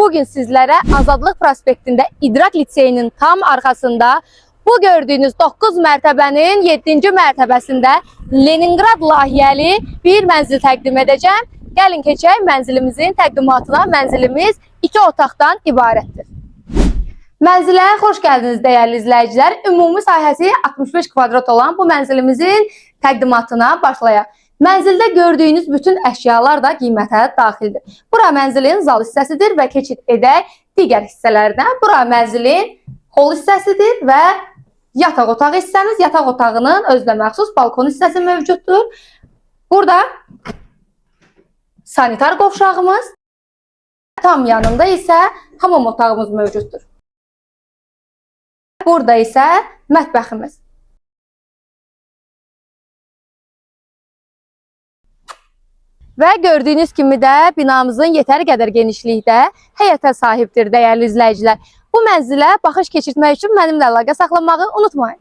bugün sizlərə Azadlıq prospektində İdrak Liseyinin tam arxasında bu gördüyünüz 9 mərtəbənin 7-ci mərtəbəsində Leningrad layihəli bir mənzil təqdim edəcəm. Gəlin keçək mənzilimizin təqdimatına. Mənzilimiz 2 otaqdan ibarətdir. Mənzilə xoş gəldiniz dəyərli izləyicilər. Ümumi sahəsi 65 kvadrat olan bu mənzilimizin təqdimatına başlayaq. Mənzildə gördüyünüz bütün əşyalar da qiymətə daxildir. Bura mənzilin zal hissəsidir və keçid edək digər hissələrinə. Bura mənzilin hol hissəsidir və yataq otağı hissəmiz. Yataq otağının özünə məxsus balkon hissəsi mövcuddur. Burada sanitar qovşağımız, tam yanında isə hamam otağımız mövcuddur. Burada isə mətbəximiz. Və gördüyünüz kimi də binamızın yetəri qədər genişlikdə həyətə sahibdir dəyərli izləyicilər. Bu mənzilə baxış keçirtmək üçün mənimlə əlaqə saxlamağı unutmayın.